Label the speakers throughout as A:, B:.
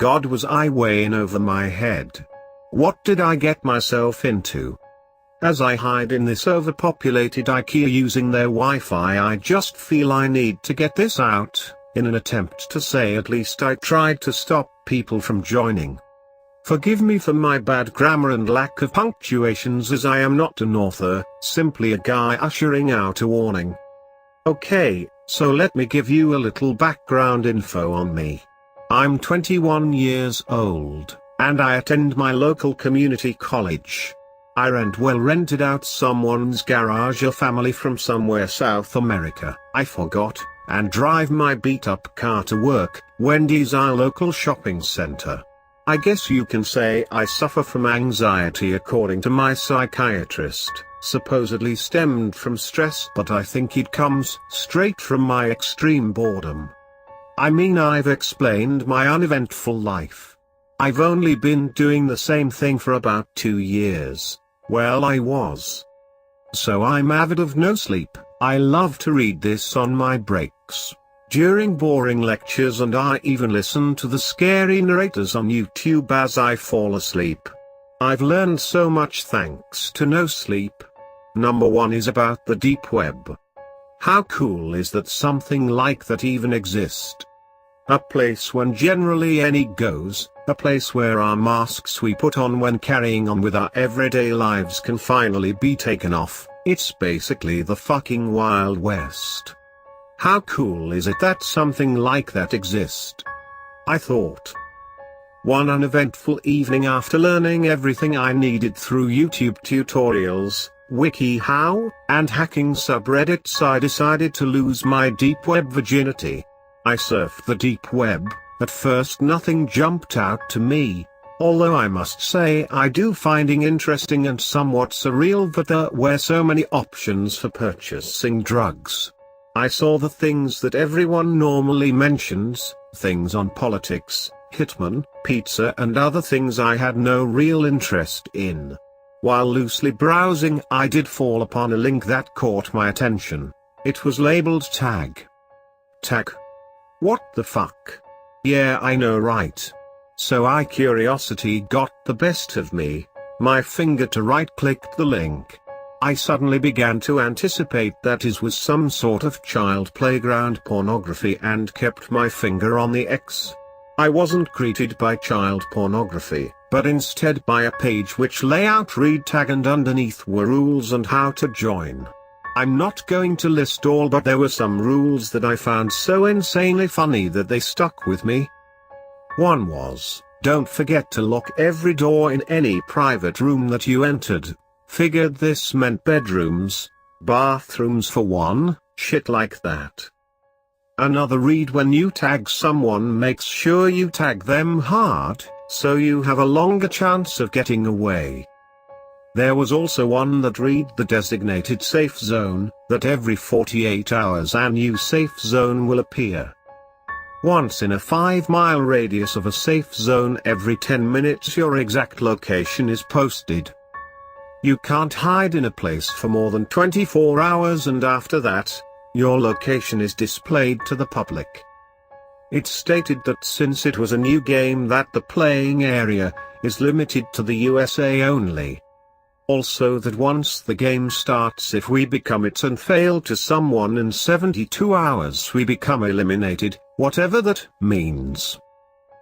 A: God, was I way in over my head? What did I get myself into? As I hide in this overpopulated IKEA using their Wi-Fi, I just feel I need to get this out, in an attempt to say at least I tried to stop people from joining. Forgive me for my bad grammar and lack of punctuations, as I am not an author, simply a guy ushering out a warning. Okay, so let me give you a little background info on me. I'm 21 years old, and I attend my local community college. I rented out someone's garage, a family from somewhere South America, I forgot, and drive my beat-up car to work, Wendy's, our local shopping center. I guess you can say I suffer from anxiety according to my psychiatrist, supposedly stemmed from stress, but I think it comes straight from my extreme boredom. I mean, I've explained my uneventful life. I've only been doing the same thing for about 2 years. Well, I was. So I'm avid of no sleep. I love to read this on my breaks, during boring lectures, and I even listen to the scary narrators on YouTube as I fall asleep. I've learned so much thanks to no sleep. Number 1 is about the deep web. How cool is that something like that even exists? A place when generally any goes, a place where our masks we put on when carrying on with our everyday lives can finally be taken off. It's basically the fucking Wild West. How cool is it that something like that exists? I thought. One uneventful evening, after learning everything I needed through YouTube tutorials, WikiHow, and hacking subreddits, I decided to lose my deep web virginity. I surfed the deep web. At first nothing jumped out to me, although I must say I do finding interesting and somewhat surreal that there were so many options for purchasing drugs. I saw the things that everyone normally mentions, things on politics, hitman, pizza, and other things I had no real interest in. While loosely browsing, I did fall upon a link that caught my attention. It was labeled tag. Tag? What the fuck? Yeah, I know, right? So curiosity got the best of me. My finger to right-clicked the link. I suddenly began to anticipate that it was some sort of child playground pornography and kept my finger on the X. I wasn't greeted by child pornography, but instead by a page which lay out read tag, and underneath were rules and how to join. I'm not going to list all, but there were some rules that I found so insanely funny that they stuck with me. One was, don't forget to lock every door in any private room that you entered. Figured this meant bedrooms, bathrooms for one, shit like that. Another read, when you tag someone, make sure you tag them hard, so you have a longer chance of getting away. There was also one that read the designated safe zone, that every 48 hours a new safe zone will appear. Once in a 5-mile radius of a safe zone, every 10 minutes your exact location is posted. You can't hide in a place for more than 24 hours, and after that, your location is displayed to the public. It stated that since it was a new game, that the playing area is limited to the USA only. Also that once the game starts, if we become it and fail to someone in 72 hours, we become eliminated, whatever that means.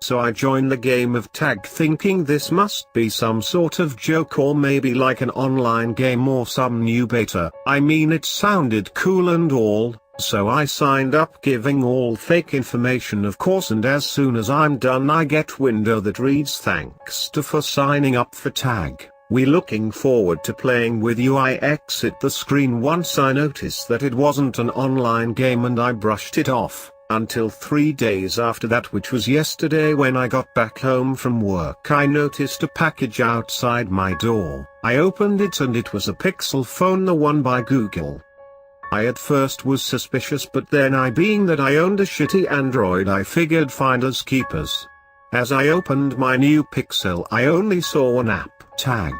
A: So I joined the game of tag thinking this must be some sort of joke, or maybe like an online game or some new beta. I mean, it sounded cool and all, so I signed up, giving all fake information of course, and as soon as I'm done I get window that reads, thanks to for signing up for tag. We looking forward to playing with you. I exit the screen once I noticed that it wasn't an online game, and I brushed it off, until 3 days after that, which was yesterday, when I got back home from work. I noticed a package outside my door. I opened it and it was a Pixel phone, the one by Google. I at first was suspicious, but then being that I owned a shitty Android, I figured finders keepers. As I opened my new Pixel, I only saw one app, tag.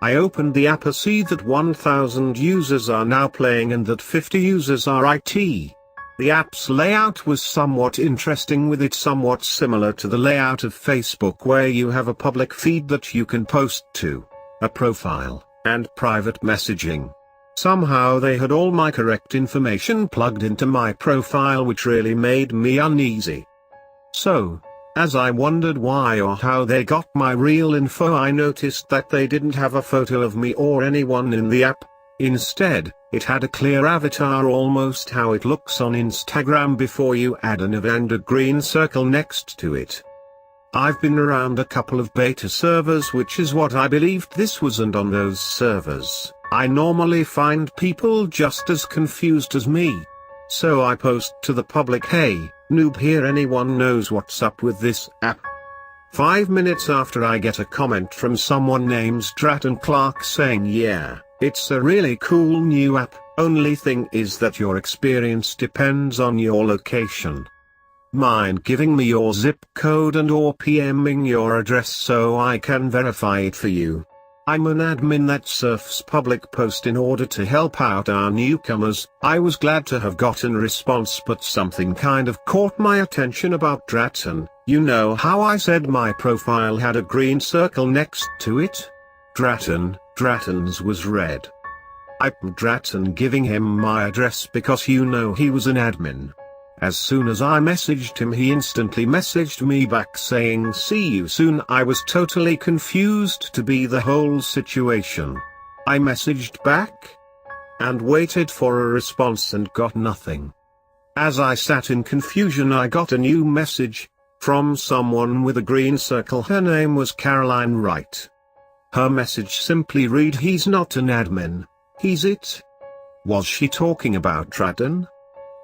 A: I opened the app, see that 1,000 users are now playing and that 50 users are IT. The app's layout was somewhat interesting, with it somewhat similar to the layout of Facebook, where you have a public feed that you can post to, a profile, and private messaging. Somehow they had all my correct information plugged into my profile, which really made me uneasy. So, as I wondered why or how they got my real info, I noticed that they didn't have a photo of me or anyone in the app. Instead, it had a clear avatar, almost how it looks on Instagram before you add an event and a green circle next to it. I've been around a couple of beta servers, which is what I believed this was, and on those servers, I normally find people just as confused as me. So I post to the public, "Hey, noob here, anyone knows what's up with this app?" 5 minutes after, I get a comment from someone named Stratton Clark saying, "Yeah, it's a really cool new app, only thing is that your experience depends on your location. Mind giving me your zip code and or PMing your address so I can verify it for you? I'm an admin that surfs public post in order to help out our newcomers." I was glad to have gotten a response, but something kind of caught my attention about Dratton. You know how I said my profile had a green circle next to it? Dratton's was red. I put Dratton giving him my address because you know he was an admin. As soon as I messaged him, he instantly messaged me back saying, "See you soon." I was totally confused to be the whole situation. I messaged back and waited for a response and got nothing. As I sat in confusion, I got a new message from someone with a green circle. Her name was Caroline Wright. Her message simply read, "He's not an admin, he's it." Was she talking about Dratton?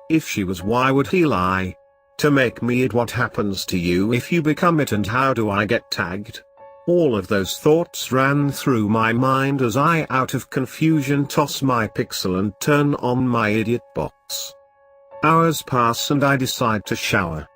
A: If she was, why would he lie to make me it? What happens to you if you become it, and how do I get tagged? All of those thoughts ran through my mind as I, out of confusion, toss my pixel and turn on my idiot box. Hours pass and I decide to shower.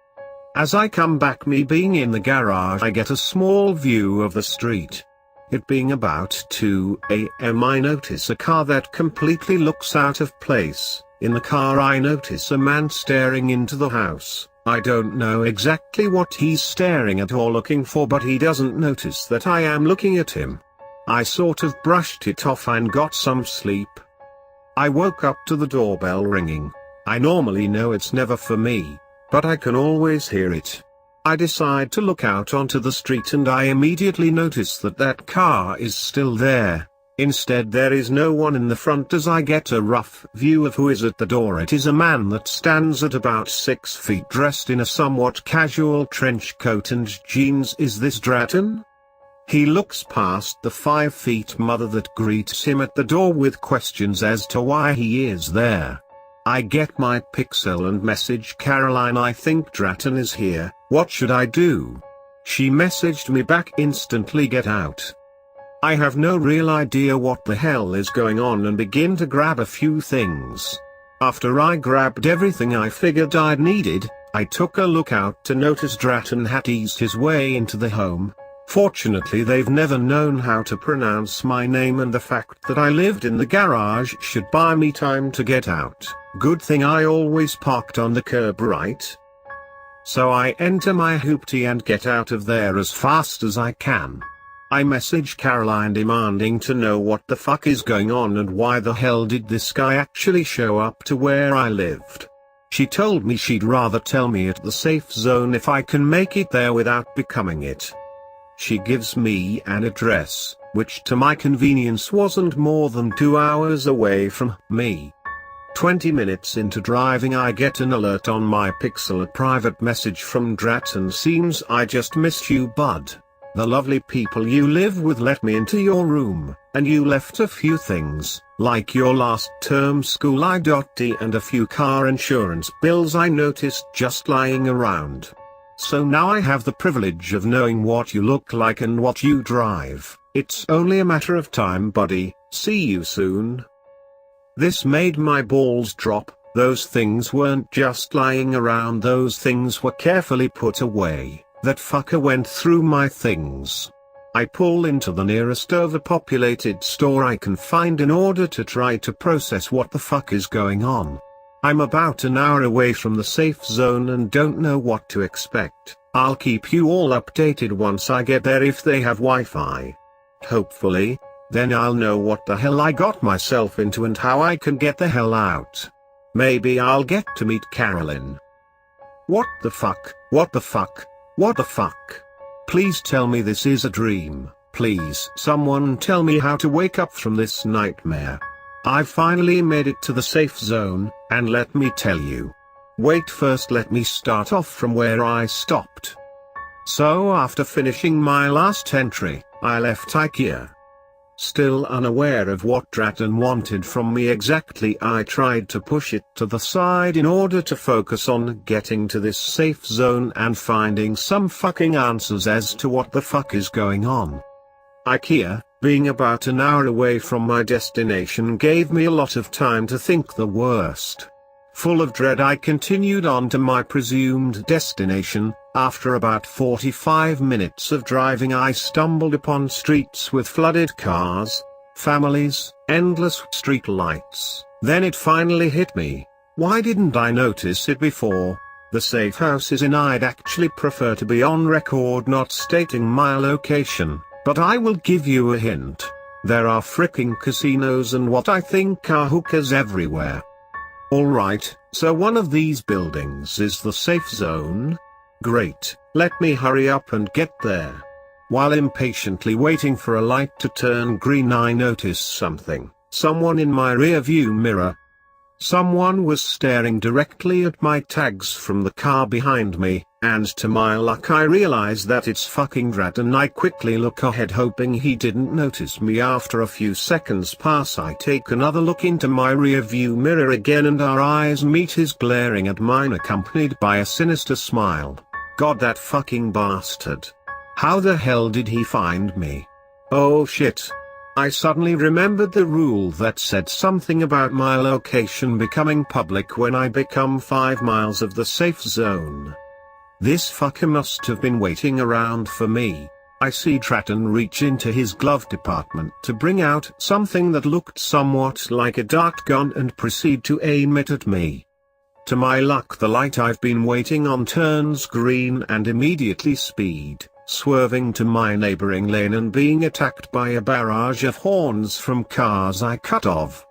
A: As I come back, me being in the garage, I get a small view of the street. It being about 2 a.m. I notice a car that completely looks out of place. In the car I notice a man staring into the house. I don't know exactly what he's staring at or looking for, but he doesn't notice that I am looking at him. I sort of brushed it off and got some sleep. I woke up to the doorbell ringing. I normally know it's never for me, but I can always hear it. I decide to look out onto the street and I immediately notice that that car is still there. Instead, there is no one in the front. As I get a rough view of who is at the door, it is a man that stands at about 6 feet, dressed in a somewhat casual trench coat and jeans. Is this Dratton? He looks past the 5 feet mother that greets him at the door with questions as to why he is there. I get my pixel and message Caroline, "I think Dratton is here, what should I do?" She messaged me back instantly, "Get out." I have no real idea what the hell is going on and begin to grab a few things. After I grabbed everything I figured I'd needed, I took a look out to notice Dratton had eased his way into the home. Fortunately, they've never known how to pronounce my name, and the fact that I lived in the garage should buy me time to get out. Good thing I always parked on the curb, right? So I enter my hoopty and get out of there as fast as I can. I message Caroline demanding to know what the fuck is going on and why the hell did this guy actually show up to where I lived. She told me she'd rather tell me at the safe zone if I can make it there without becoming it. She gives me an address, which to my convenience wasn't more than 2 hours away from me. 20 minutes into driving, I get an alert on my pixel, a private message from Dratton. "Seems I just missed you, bud. The lovely people you live with let me into your room, and you left a few things, like your last term school ID and a few car insurance bills I noticed just lying around. So now I have the privilege of knowing what you look like and what you drive. It's only a matter of time, buddy. See you soon." This made my balls drop. Those things weren't just lying around, those things were carefully put away. That fucker went through my things. I pull into the nearest overpopulated store I can find in order to try to process what the fuck is going on. I'm about an hour away from the safe zone and don't know what to expect. I'll keep you all updated once I get there if they have Wi-Fi. Hopefully, then I'll know what the hell I got myself into and how I can get the hell out. Maybe I'll get to meet Carolyn. What the fuck? What the fuck? What the fuck? Please tell me this is a dream. Please someone tell me how to wake up from this nightmare. I've finally made it to the safe zone, and let me tell you. Wait, first let me start off from where I stopped. So after finishing my last entry, I left IKEA. Still unaware of what Draton wanted from me exactly, I tried to push it to the side in order to focus on getting to this safe zone and finding some fucking answers as to what the fuck is going on. IKEA, being about an hour away from my destination, gave me a lot of time to think the worst. Full of dread, I continued on to my presumed destination. After about 45 minutes of driving, I stumbled upon streets with flooded cars, families, endless street lights. Then it finally hit me. Why didn't I notice it before? The safe house is in. I'd actually prefer to be on record not stating my location, but I will give you a hint. There are fricking casinos and what I think are hookers everywhere. Alright, so one of these buildings is the safe zone? Great, let me hurry up and get there. While impatiently waiting for a light to turn green, I noticed someone in my rear view mirror. Someone was staring directly at my tags from the car behind me, and to my luck I realize that it's fucking Draton. I quickly look ahead hoping he didn't notice me. After a few seconds pass, I take another look into my rear view mirror again and our eyes meet, his glaring at mine accompanied by a sinister smile. God, that fucking bastard. How the hell did he find me? Oh shit. I suddenly remembered the rule that said something about my location becoming public when I become 5 miles of the safe zone. This fucker must have been waiting around for me. I see Draton reach into his glove compartment to bring out something that looked somewhat like a dart gun and proceed to aim it at me. To my luck, the light I've been waiting on turns green and immediately speed, swerving to my neighboring lane and being attacked by a barrage of horns from cars I cut off.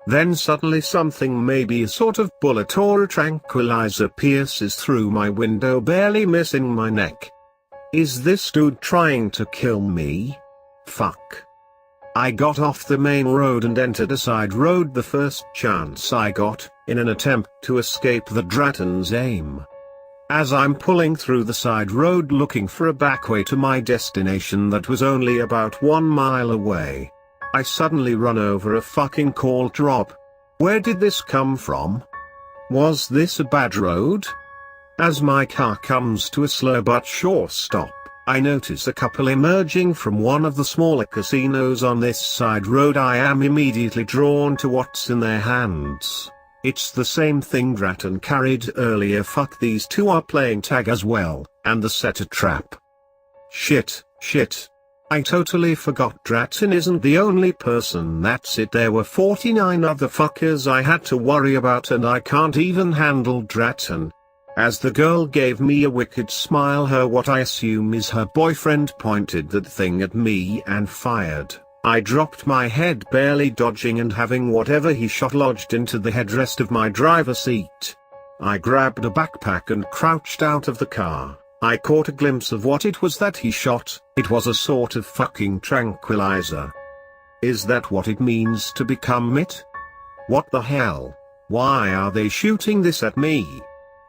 A: Then suddenly something, maybe a sort of bullet or a tranquilizer, pierces through my window, barely missing my neck. Is this dude trying to kill me? Fuck. I got off the main road and entered a side road the first chance I got, in an attempt to escape the Draton's aim. As I'm pulling through the side road looking for a back way to my destination that was only about 1 mile away, I suddenly run over a fucking call drop. Where did this come from? Was this a bad road? As my car comes to a slow but sure stop, I notice a couple emerging from one of the smaller casinos on this side road. I am immediately drawn to what's in their hands. It's the same thing Draton carried earlier. Fuck, these two are playing tag as well, and the set a trap. Shit. I totally forgot Draton isn't the only person that's it. There were 49 other fuckers I had to worry about, and I can't even handle Draton. As the girl gave me a wicked smile, her what I assume is her boyfriend pointed that thing at me and fired. I dropped my head, barely dodging and having whatever he shot lodged into the headrest of my driver's seat. I grabbed a backpack and crouched out of the car. I caught a glimpse of what it was that he shot. It was a sort of fucking tranquilizer. Is that what it means to become it? What the hell? Why are they shooting this at me?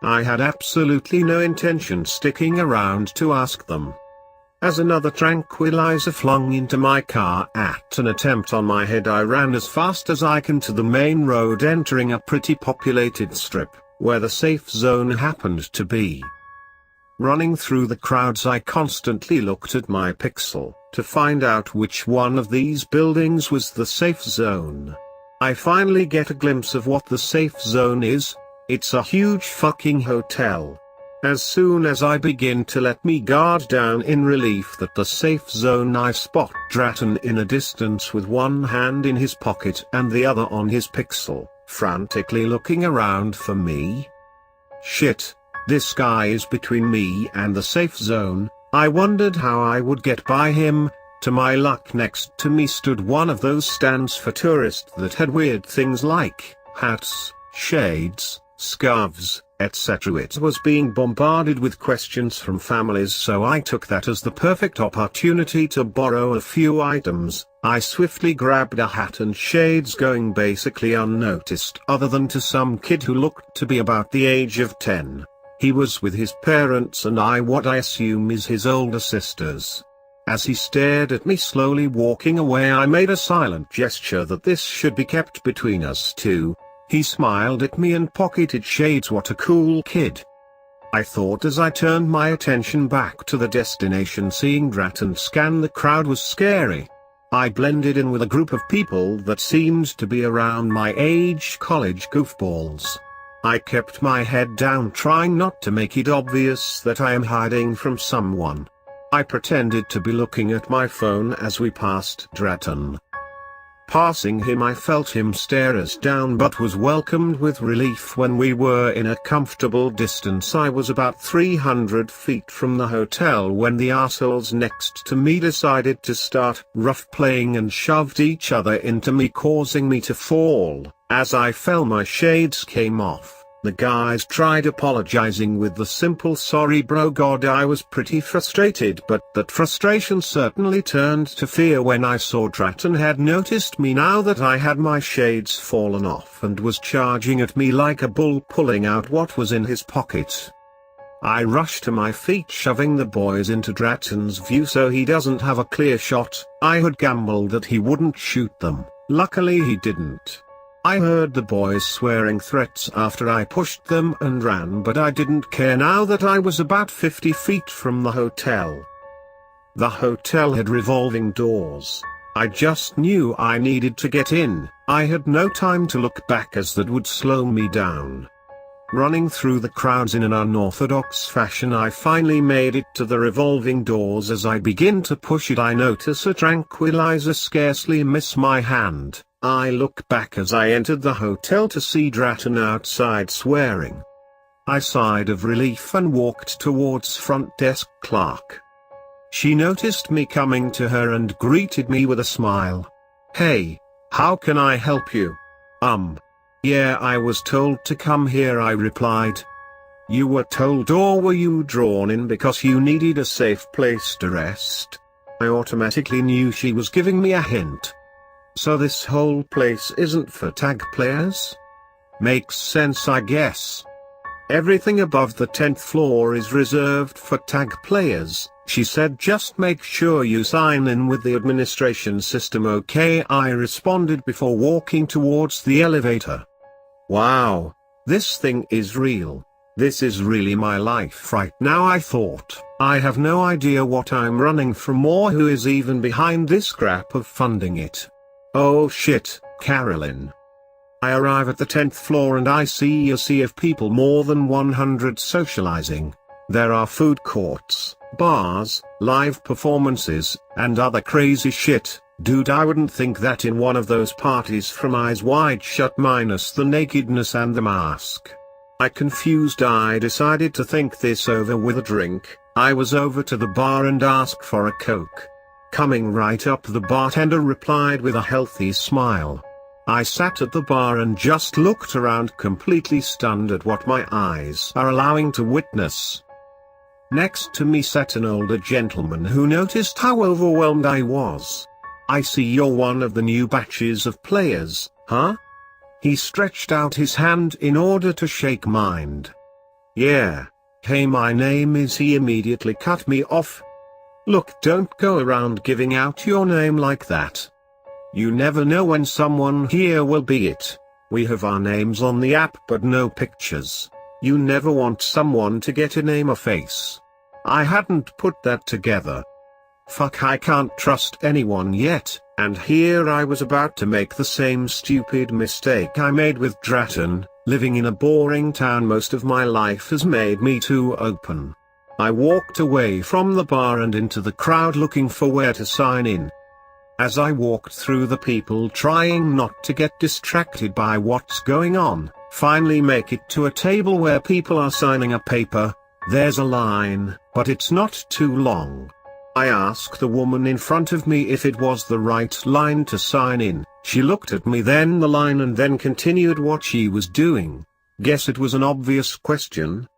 A: I had absolutely no intention sticking around to ask them. As another tranquilizer flung into my car at an attempt on my head, I ran as fast as I can to the main road, entering a pretty populated strip, where the safe zone happened to be. Running through the crowds, I constantly looked at my pixel, to find out which one of these buildings was the safe zone. I finally get a glimpse of what the safe zone is. It's a huge fucking hotel. As soon as I begin to let me guard down in relief that the safe zone, I spot Draton in a distance with one hand in his pocket and the other on his pixel, frantically looking around for me. Shit, this guy is between me and the safe zone. I wondered how I would get by him. To my luck, next to me stood one of those stands for tourists that had weird things like hats, shades, scarves, etc. It was being bombarded with questions from families, so I took that as the perfect opportunity to borrow a few items. I swiftly grabbed a hat and shades, going basically unnoticed other than to some kid who looked to be about the age of 10. He was with his parents and what I assume is his older sisters. As he stared at me slowly walking away, I made a silent gesture that this should be kept between us two. He smiled at me and pocketed shades. What a cool kid, I thought as I turned my attention back to the destination. Seeing Dratton scan the crowd was scary. I blended in with a group of people that seemed to be around my age, college goofballs. I kept my head down, trying not to make it obvious that I am hiding from someone. I pretended to be looking at my phone as we passed Dratton. Passing him, I felt him stare us down, but was welcomed with relief when we were in a comfortable distance. I was about 300 feet from the hotel when the assholes next to me decided to start rough playing and shoved each other into me, causing me to fall. As I fell, my shades came off. The guys tried apologizing with the simple "sorry bro." God, I was pretty frustrated, but that frustration certainly turned to fear when I saw Dratton had noticed me now that I had my shades fallen off and was charging at me like a bull, pulling out what was in his pocket. I rushed to my feet, shoving the boys into Dratton's view so he doesn't have a clear shot. I had gambled that he wouldn't shoot them. Luckily he didn't. I heard the boys swearing threats after I pushed them and ran, but I didn't care now that I was about 50 feet from the hotel. The hotel had revolving doors. I just knew I needed to get in. I had no time to look back, as that would slow me down. Running through the crowds in an unorthodox fashion, I finally made it to the revolving doors. As I begin to push it, I notice a tranquilizer scarcely miss my hand. I look back as I entered the hotel to see Dratton outside swearing. I sighed of relief and walked towards front desk clerk. She noticed me coming to her and greeted me with a smile. "Hey, how can I help you?" Yeah, I was told to come here," I replied. "You were told, or were you drawn in because you needed a safe place to rest?" I automatically knew she was giving me a hint. So this whole place isn't for tag players? Makes sense, I guess. "Everything above the 10th floor is reserved for tag players," she said. "Just make sure you sign in with the administration system, okay?" I responded before walking towards the elevator. Wow, this thing is real. This is really my life right now, I thought. I have no idea what I'm running from or who is even behind this crap of funding it. Oh shit, Carolyn. I arrive at the 10th floor and I see a sea of people, more than 100 socializing. There are food courts, bars, live performances, and other crazy shit. Dude, I wouldn't think that in one of those parties from Eyes Wide Shut minus the nakedness and the mask. Confused, I decided to think this over with a drink. I was over to the bar and asked for a Coke. Coming right up, the bartender replied with a healthy smile. I sat at the bar and just looked around, completely stunned at what my eyes are allowing to witness. Next to me sat an older gentleman who noticed how overwhelmed I was. "I see you're one of the new batches of players, huh?" He stretched out his hand in order to shake mine. "Yeah. Hey, my name is..." He immediately cut me off. "Look, don't go around giving out your name like that. You never know when someone here will be it. We have our names on the app but no pictures. You never want someone to get a name or face." I hadn't put that together. Fuck, I can't trust anyone yet, and here I was about to make the same stupid mistake I made with Dratton. Living in a boring town most of my life has made me too open. I walked away from the bar and into the crowd looking for where to sign in. As I walked through the people trying not to get distracted by what's going on, finally make it to a table where people are signing a paper. There's a line, but it's not too long. I asked the woman in front of me if it was the right line to sign in. She looked at me, then the line, and then continued what she was doing. Guess it was an obvious question.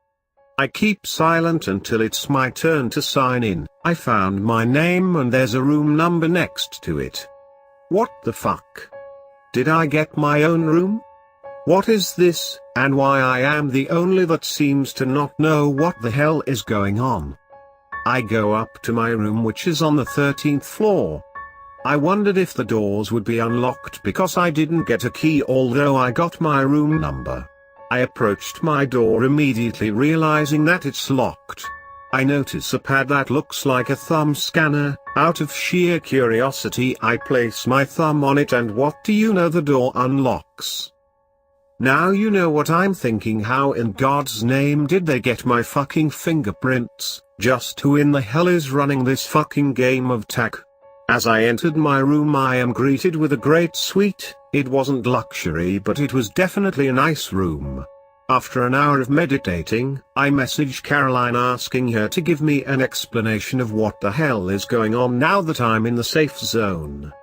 A: I keep silent until it's my turn to sign in. I found my name and there's a room number next to it. What the fuck? Did I get my own room? What is this, and why I am the only that seems to not know what the hell is going on? I go up to my room, which is on the 13th floor. I wondered if the doors would be unlocked because I didn't get a key, although I got my room number. I approached my door, immediately realizing that it's locked. I notice a pad that looks like a thumb scanner. Out of sheer curiosity, I place my thumb on it, and what do you know, the door unlocks. Now you know what I'm thinking. How in God's name did they get my fucking fingerprints? Just who in the hell is running this fucking game of tag? As I entered my room, I am greeted with a great suite. It wasn't luxury, but it was definitely a nice room. After an hour of meditating, I message Caroline asking her to give me an explanation of what the hell is going on now that I'm in the safe zone.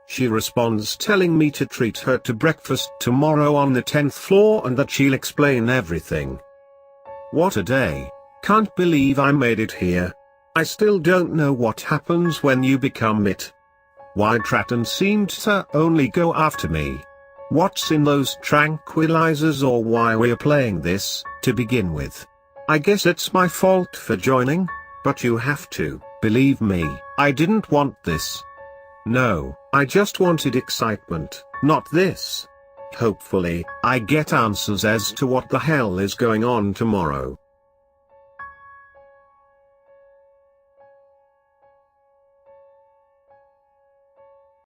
A: She responds telling me to treat her to breakfast tomorrow on the 10th floor and that she'll explain everything. What a day. Can't believe I made it here. I still don't know what happens when you become it. Why Tratton seemed to only go after me. What's in those tranquilizers, or why we're playing this, to begin with. I guess it's my fault for joining, but you have to believe me, I didn't want this. No, I just wanted excitement, not this. Hopefully, I get answers as to what the hell is going on tomorrow.